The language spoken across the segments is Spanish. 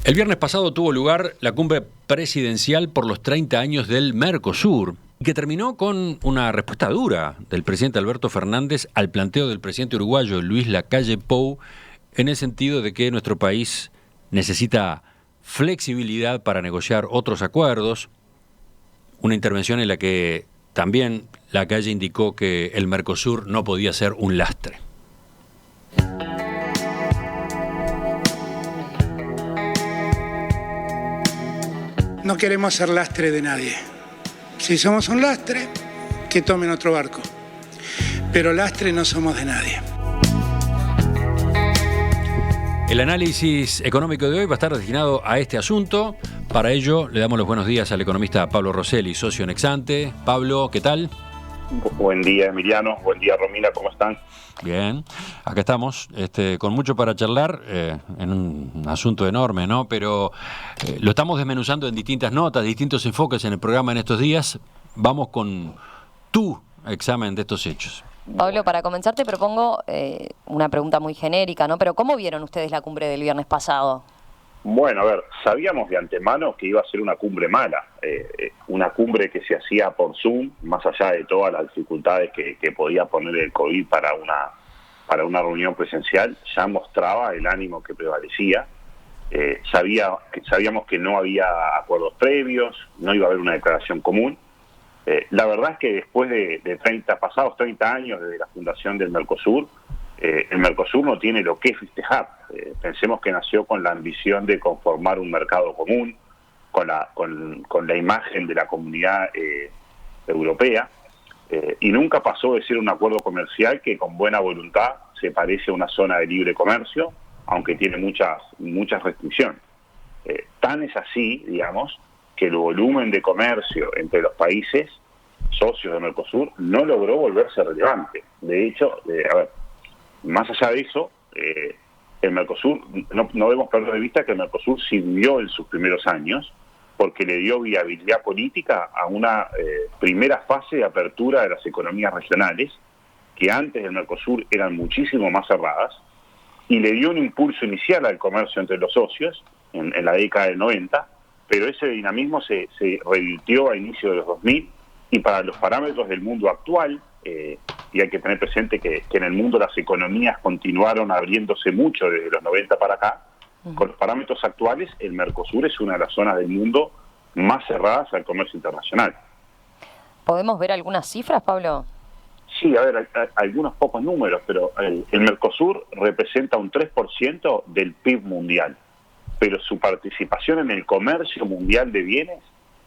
El viernes pasado tuvo lugar la cumbre presidencial por los 30 años del Mercosur, que terminó con una respuesta dura del presidente Alberto Fernández al planteo del presidente uruguayo Luis Lacalle Pou, en el sentido de que nuestro país necesita flexibilidad para negociar otros acuerdos, una intervención en la que también Lacalle indicó que el Mercosur no podía ser un lastre. No queremos ser lastre de nadie. Si somos un lastre, que tomen otro barco. Pero lastre no somos de nadie. El análisis económico de hoy va a estar destinado a este asunto. Para ello, le damos los buenos días al economista Pablo Rosselli, socio en Exante. Pablo, ¿qué tal? Buen día, Emiliano. Buen día, Romina. ¿Cómo están? Bien, acá estamos, con mucho para charlar, en un asunto enorme, ¿no? Pero lo estamos desmenuzando en distintas notas, distintos enfoques en el programa en estos días. Vamos con tu examen de estos hechos. Pablo, para comenzar te propongo una pregunta muy genérica, ¿no? Pero ¿cómo vieron ustedes la cumbre del viernes pasado? Bueno, a ver, sabíamos de antemano que iba a ser una cumbre mala, una cumbre que se hacía por Zoom, más allá de todas las dificultades que podía poner el COVID para una reunión presencial, ya mostraba el ánimo que prevalecía. Sabíamos que no había acuerdos previos, no iba a haber una declaración común. La verdad es que después de pasados 30 años desde la fundación del Mercosur, el Mercosur no tiene lo que festejar. Pensemos que nació con la ambición de conformar un mercado común, con la imagen de la comunidad europea, y nunca pasó de ser un acuerdo comercial que con buena voluntad se parece a una zona de libre comercio, aunque tiene muchas restricciones. Tan es así, digamos, que el volumen de comercio entre los países socios de Mercosur no logró volverse relevante. De hecho, más allá de eso, el Mercosur, no debemos perder de vista que el Mercosur sirvió en sus primeros años porque le dio viabilidad política a una primera fase de apertura de las economías regionales, que antes del Mercosur eran muchísimo más cerradas, y le dio un impulso inicial al comercio entre los socios en la década del 90, pero ese dinamismo se revirtió a inicio de los 2000, y para los parámetros del mundo actual, y hay que tener presente que en el mundo las economías continuaron abriéndose mucho desde los 90 para acá. Con los parámetros actuales, el Mercosur es una de las zonas del mundo más cerradas al comercio internacional. ¿Podemos ver algunas cifras, Pablo? Sí, a ver, algunos pocos números, pero el Mercosur representa un 3% del PIB mundial, pero su participación en el comercio mundial de bienes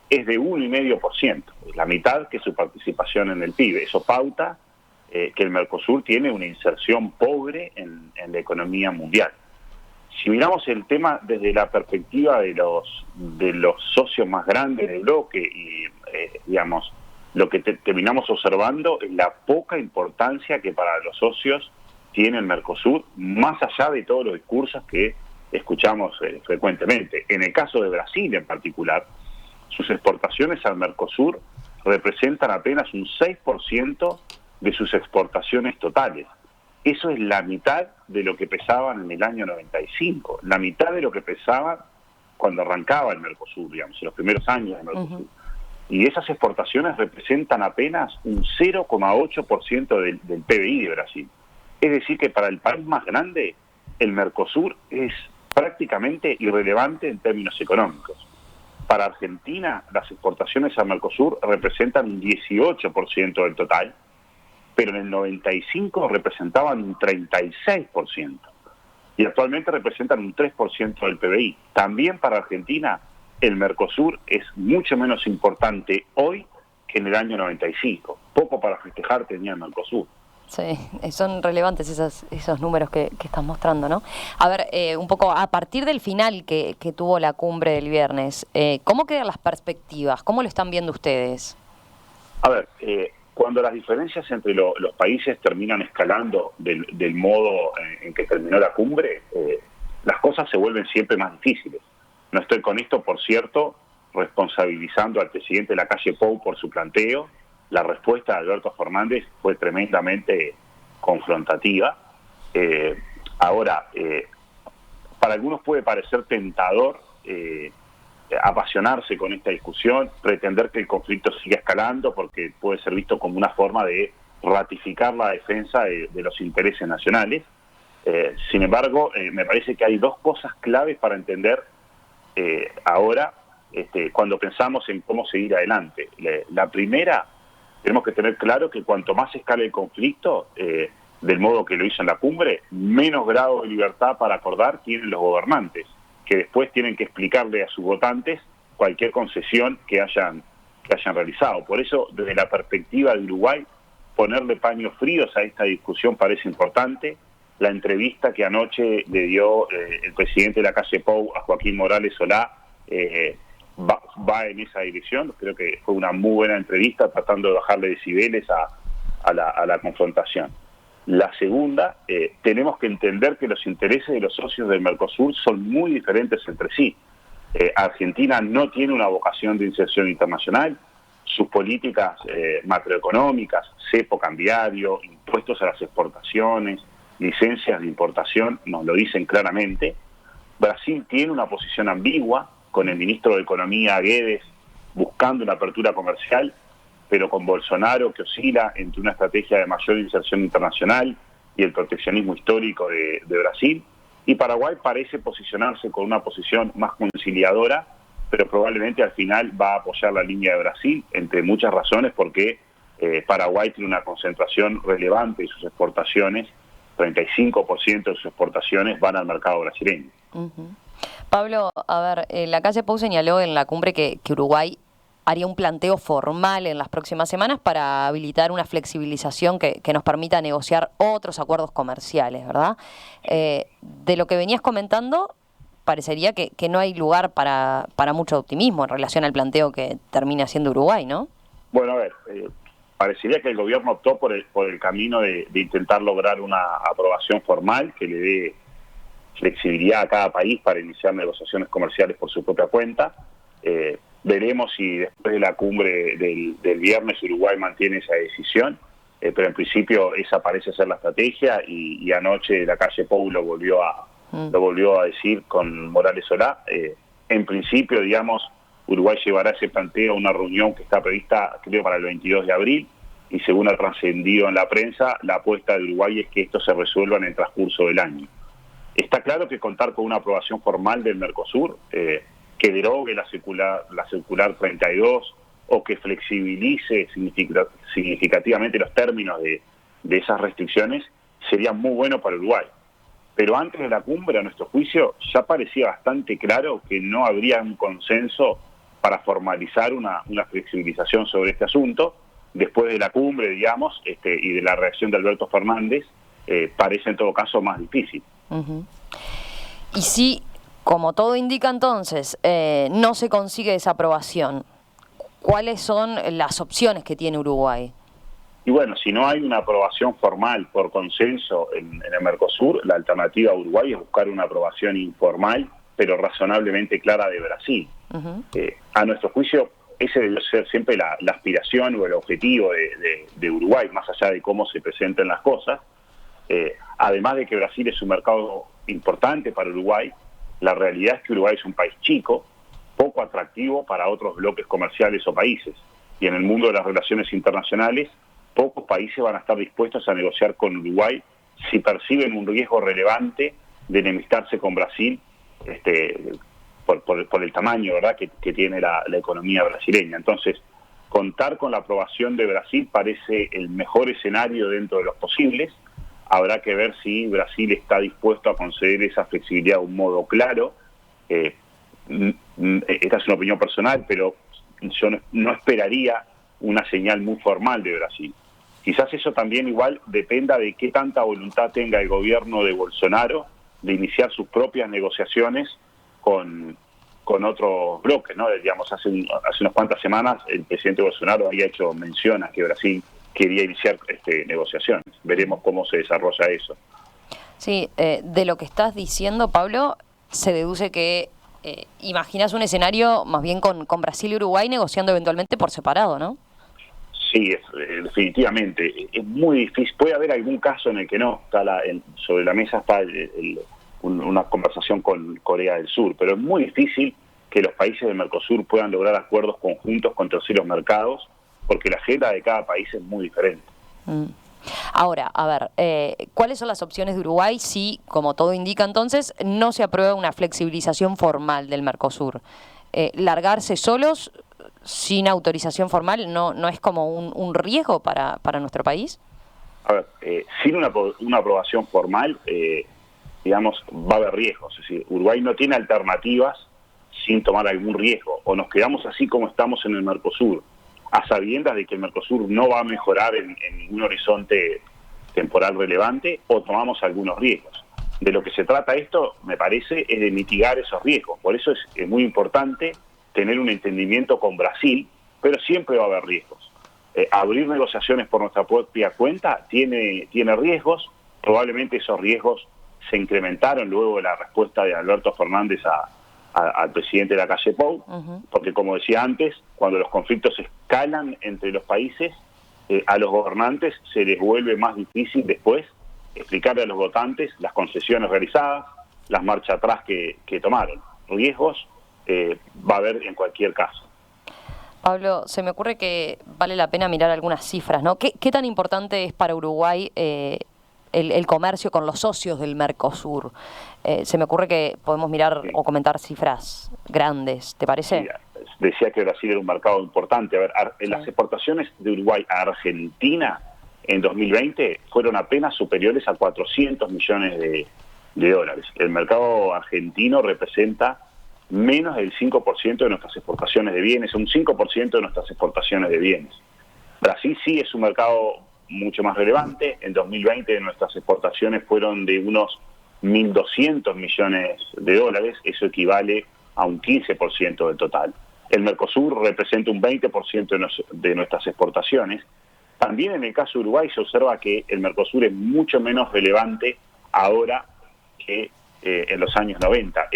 es de 1,5%, es la mitad que su participación en el PIB. Eso pauta que el Mercosur tiene una inserción pobre en la economía mundial. Si miramos el tema desde la perspectiva de los socios más grandes del bloque y, digamos, lo que terminamos observando es la poca importancia que para los socios tiene el Mercosur, más allá de todos los discursos que escuchamos frecuentemente. En el caso de Brasil en particular, sus exportaciones al Mercosur representan apenas un 6% de sus exportaciones totales. Eso es la mitad de lo que pesaban en el año 95, la mitad de lo que pesaban cuando arrancaba el Mercosur, digamos, en los primeros años del Mercosur. Y esas exportaciones representan apenas un 0,8% del PBI de Brasil. Es decir, que para el país más grande, el Mercosur es prácticamente irrelevante en términos económicos. Para Argentina, las exportaciones al Mercosur representan un 18% del total, pero en el 95 representaban un 36%. Y actualmente representan un 3% del PBI. También para Argentina, el Mercosur es mucho menos importante hoy que en el año 95. Poco para festejar tenía el Mercosur. Sí, son relevantes esos números que estás mostrando, ¿no? A ver, un poco a partir del final que tuvo la cumbre del viernes, ¿cómo quedan las perspectivas? ¿Cómo lo están viendo ustedes? A ver, cuando las diferencias entre los países terminan escalando del modo en que terminó la cumbre, las cosas se vuelven siempre más difíciles. No estoy con esto, por cierto, responsabilizando al presidente Lacalle Pou por su planteo. La respuesta de Alberto Fernández fue tremendamente confrontativa. Ahora, para algunos puede parecer tentador apasionarse con esta discusión, pretender que el conflicto siga escalando, porque puede ser visto como una forma de ratificar la defensa de los intereses nacionales. Sin embargo, me parece que hay dos cosas claves para entender ahora cuando pensamos en cómo seguir adelante. La primera, tenemos que tener claro que cuanto más escala el conflicto, del modo que lo hizo en la cumbre, menos grado de libertad para acordar tienen los gobernantes, que después tienen que explicarle a sus votantes cualquier concesión que hayan realizado. Por eso, desde la perspectiva de Uruguay, ponerle paños fríos a esta discusión parece importante. La entrevista que anoche le dio el presidente de la calle Pou a Joaquín Morales Solá va en esa dirección. Creo que fue una muy buena entrevista, tratando de bajarle decibeles a la confrontación. La segunda, tenemos que entender que los intereses de los socios del Mercosur son muy diferentes entre sí. Argentina no tiene una vocación de inserción internacional. Sus políticas macroeconómicas, cepo cambiario, impuestos a las exportaciones, licencias de importación, nos lo dicen claramente. Brasil tiene una posición ambigua, con el ministro de Economía, Guedes, buscando una apertura comercial, pero con Bolsonaro, que oscila entre una estrategia de mayor inserción internacional y el proteccionismo histórico de Brasil. Y Paraguay parece posicionarse con una posición más conciliadora, pero probablemente al final va a apoyar la línea de Brasil, entre muchas razones, porque Paraguay tiene una concentración relevante de sus exportaciones. 35% de sus exportaciones van al mercado brasileño. Pablo, a ver, la calle Pou señaló en la cumbre que Uruguay haría un planteo formal en las próximas semanas para habilitar una flexibilización que nos permita negociar otros acuerdos comerciales, ¿verdad? De lo que venías comentando, parecería que no hay lugar para mucho optimismo en relación al planteo que termina haciendo Uruguay, ¿no? Bueno, a ver, parecería que el gobierno optó por el camino de intentar lograr una aprobación formal que le dé flexibilidad a cada país para iniciar negociaciones comerciales por su propia cuenta. Veremos si después de la cumbre del viernes Uruguay mantiene esa decisión, pero en principio esa parece ser la estrategia, y anoche la calle Pou lo volvió a decir con Morales Solá. En principio, digamos, Uruguay llevará ese planteo a una reunión que está prevista, creo, para el 22 de abril, y según ha trascendido en la prensa, la apuesta de Uruguay es que esto se resuelva en el transcurso del año. Está claro que contar con una aprobación formal del Mercosur, que derogue la circular 32 o que flexibilice significativamente los términos de esas restricciones, sería muy bueno para Uruguay. Pero antes de la cumbre, a nuestro juicio, ya parecía bastante claro que no habría un consenso para formalizar una flexibilización sobre este asunto. Después de la cumbre, digamos, y de la reacción de Alberto Fernández, parece en todo caso más difícil. Y si, como todo indica entonces, no se consigue esa aprobación, ¿cuáles son las opciones que tiene Uruguay? Y bueno, si no hay una aprobación formal por consenso en el Mercosur, la alternativa a Uruguay es buscar una aprobación informal, pero razonablemente clara de Brasil. A nuestro juicio, ese debe ser siempre la aspiración o el objetivo de Uruguay, más allá de cómo se presenten las cosas. Además de que Brasil es un mercado importante para Uruguay, la realidad es que Uruguay es un país chico, poco atractivo para otros bloques comerciales o países. Y en el mundo de las relaciones internacionales, pocos países van a estar dispuestos a negociar con Uruguay si perciben un riesgo relevante de enemistarse con Brasil, por el tamaño, ¿verdad?, que tiene la economía brasileña. Entonces, contar con la aprobación de Brasil parece el mejor escenario dentro de los posibles. Habrá que ver si Brasil está dispuesto a conceder esa flexibilidad de un modo claro. Esta es una opinión personal, pero yo no esperaría una señal muy formal de Brasil. Quizás eso también igual dependa de qué tanta voluntad tenga el gobierno de Bolsonaro de iniciar sus propias negociaciones con otros bloques, ¿no? Digamos, hace unas cuantas semanas el presidente Bolsonaro había hecho mención a que Brasil quería iniciar negociaciones. Veremos cómo se desarrolla eso. Sí, de lo que estás diciendo, Pablo, se deduce que imaginas un escenario más bien con Brasil y Uruguay negociando eventualmente por separado, ¿no? Sí, definitivamente. Es muy difícil. Puede haber algún caso en el que no. Sobre la mesa está una conversación con Corea del Sur, pero es muy difícil que los países del Mercosur puedan lograr acuerdos conjuntos con terceros mercados, porque la agenda de cada país es muy diferente. Ahora, a ver, ¿cuáles son las opciones de Uruguay si, como todo indica entonces, no se aprueba una flexibilización formal del Mercosur? ¿Largarse solos, sin autorización formal, no es como un riesgo para nuestro país? A ver, sin una aprobación formal, digamos, va a haber riesgos. Es decir, Uruguay no tiene alternativas sin tomar algún riesgo. O nos quedamos así como estamos en el Mercosur, a sabiendas de que el Mercosur no va a mejorar en ningún horizonte temporal relevante, o tomamos algunos riesgos. De lo que se trata esto, me parece, es de mitigar esos riesgos. Por eso es muy importante tener un entendimiento con Brasil, pero siempre va a haber riesgos. Abrir negociaciones por nuestra propia cuenta tiene riesgos. Probablemente esos riesgos se incrementaron luego de la respuesta de Alberto Fernández al presidente de la calle Pou, porque como decía antes, cuando los conflictos escalan entre los países, a los gobernantes se les vuelve más difícil después explicarle a los votantes las concesiones realizadas, las marchas atrás que tomaron. Riesgos va a haber en cualquier caso. Pablo, se me ocurre que vale la pena mirar algunas cifras, ¿no? ¿Qué tan importante es para Uruguay el comercio con los socios del Mercosur? Se me ocurre que podemos mirar o comentar cifras grandes, ¿te parece? Sí, decía que Brasil era un mercado importante. A ver, las exportaciones de Uruguay a Argentina en 2020 fueron apenas superiores a 400 millones de dólares. El mercado argentino representa menos del 5% de nuestras exportaciones de bienes, un 5% de nuestras exportaciones de bienes. Brasil sí es un mercado mucho más relevante. En 2020 nuestras exportaciones fueron de unos 1.200 millones de dólares, eso equivale a un 15% del total. El Mercosur representa un 20% de nuestras exportaciones. También en el caso de Uruguay se observa que el Mercosur es mucho menos relevante ahora que en los años 90.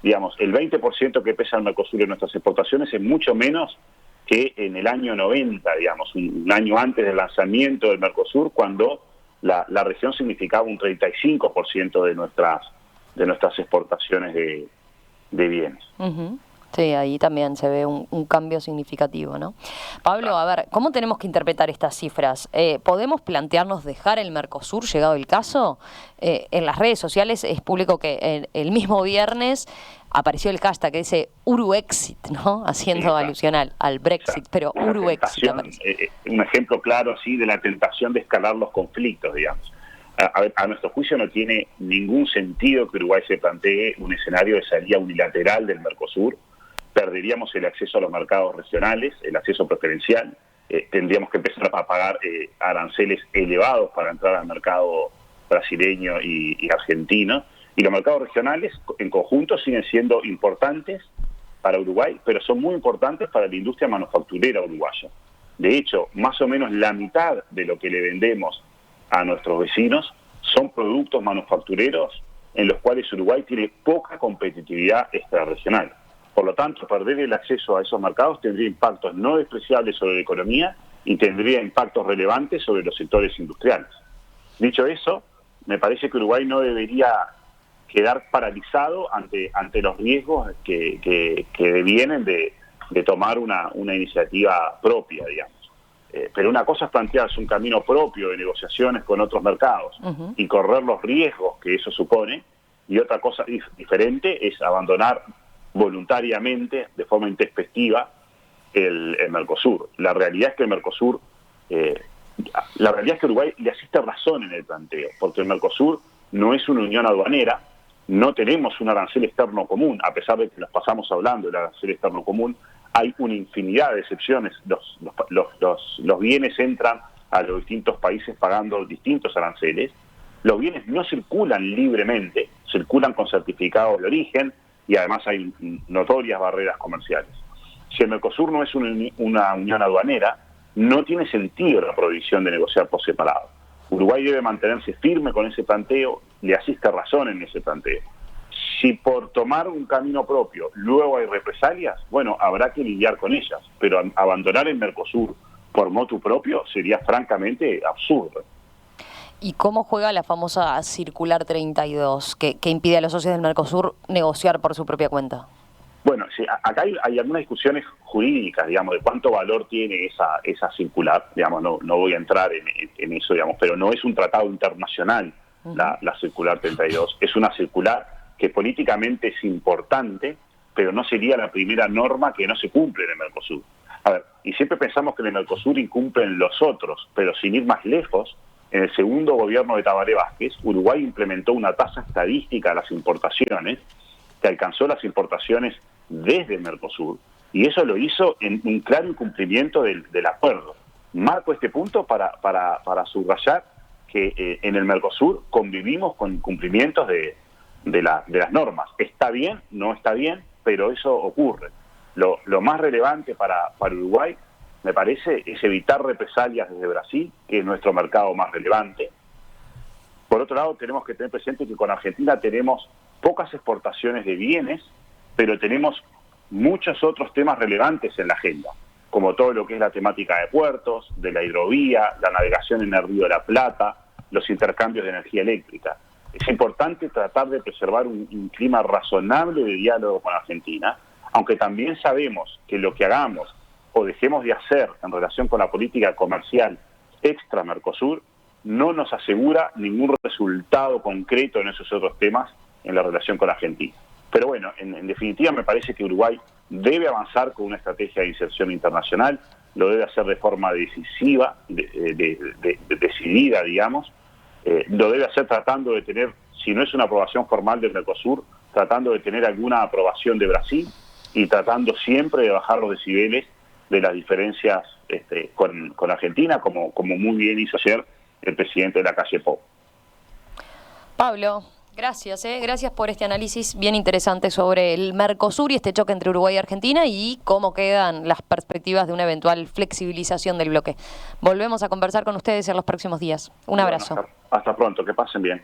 Digamos, el 20% que pesa el Mercosur en nuestras exportaciones es mucho menos que en el año 90, digamos, un año antes del lanzamiento del Mercosur, cuando la región significaba un 35% de nuestras exportaciones de bienes. Sí, ahí también se ve un cambio significativo, ¿no? Pablo, a ver, ¿cómo tenemos que interpretar estas cifras? ¿Podemos plantearnos dejar el Mercosur, llegado el caso? En las redes sociales es público que el mismo viernes apareció el hashtag que dice Uruexit, ¿no? Haciendo alusión al Brexit, pero Uruexit aparece. Un ejemplo claro así de la tentación de escalar los conflictos, digamos. A nuestro juicio no tiene ningún sentido que Uruguay se plantee un escenario de salida unilateral del Mercosur. Perderíamos el acceso a los mercados regionales, el acceso preferencial, tendríamos que empezar a pagar aranceles elevados para entrar al mercado brasileño y argentino, y los mercados regionales en conjunto siguen siendo importantes para Uruguay, pero son muy importantes para la industria manufacturera uruguaya. De hecho, más o menos la mitad de lo que le vendemos a nuestros vecinos son productos manufactureros en los cuales Uruguay tiene poca competitividad extrarregional. Por lo tanto, perder el acceso a esos mercados tendría impactos no despreciables sobre la economía y tendría impactos relevantes sobre los sectores industriales. Dicho eso, me parece que Uruguay no debería quedar paralizado ante los riesgos que devienen de tomar una iniciativa propia, digamos. Pero una cosa es plantearse un camino propio de negociaciones con otros mercados y correr los riesgos que eso supone, y otra cosa diferente es abandonar voluntariamente, de forma intempestiva, el Mercosur. La realidad es que el Mercosur, la realidad es que Uruguay le asiste razón en el planteo, porque el Mercosur no es una unión aduanera, no tenemos un arancel externo común, a pesar de que las pasamos hablando del arancel externo común, hay una infinidad de excepciones, los bienes entran a los distintos países pagando distintos aranceles, los bienes no circulan libremente, circulan con certificados de origen, y además hay notorias barreras comerciales. Si el Mercosur no es una unión aduanera, no tiene sentido la prohibición de negociar por separado. Uruguay debe mantenerse firme con ese planteo, le asiste razón en ese planteo. Si por tomar un camino propio luego hay represalias, bueno, habrá que lidiar con ellas, pero abandonar el Mercosur por motu propio sería francamente absurdo. ¿Y cómo juega la famosa Circular 32, que impide a los socios del Mercosur negociar por su propia cuenta? Bueno, sí, acá hay algunas discusiones jurídicas, digamos, de cuánto valor tiene esa circular, digamos, no voy a entrar en eso, digamos, pero no es un tratado internacional la circular 32, es una circular que políticamente es importante, pero no sería la primera norma que no se cumple en el Mercosur. A ver, y siempre pensamos que en el Mercosur incumplen los otros, pero sin ir más lejos, en el segundo gobierno de Tabaré Vázquez, Uruguay implementó una tasa estadística a las importaciones que alcanzó las importaciones desde el Mercosur, y eso lo hizo en un claro incumplimiento del acuerdo. Marco este punto para subrayar que en el Mercosur convivimos con cumplimientos de las normas. Está bien, no está bien, pero eso ocurre. Lo más relevante para Uruguay, me parece, es evitar represalias desde Brasil, que es nuestro mercado más relevante. Por otro lado, tenemos que tener presente que con Argentina tenemos pocas exportaciones de bienes, pero tenemos muchos otros temas relevantes en la agenda, como todo lo que es la temática de puertos, de la hidrovía, la navegación en el Río de la Plata, los intercambios de energía eléctrica. Es importante tratar de preservar un clima razonable de diálogo con Argentina, aunque también sabemos que lo que hagamos o dejemos de hacer en relación con la política comercial extra Mercosur no nos asegura ningún resultado concreto en esos otros temas en la relación con Argentina. Pero bueno, en definitiva me parece que Uruguay debe avanzar con una estrategia de inserción internacional, lo debe hacer de forma decisiva, decidida, digamos, lo debe hacer tratando de tener, si no es una aprobación formal del Mercosur, tratando de tener alguna aprobación de Brasil y tratando siempre de bajar los decibeles de las diferencias con Argentina, como muy bien hizo ayer el presidente de la calle Pou. Pablo, gracias, gracias por este análisis bien interesante sobre el Mercosur y este choque entre Uruguay y Argentina y cómo quedan las perspectivas de una eventual flexibilización del bloque. Volvemos a conversar con ustedes en los próximos días. Un abrazo. Hasta pronto, que pasen bien.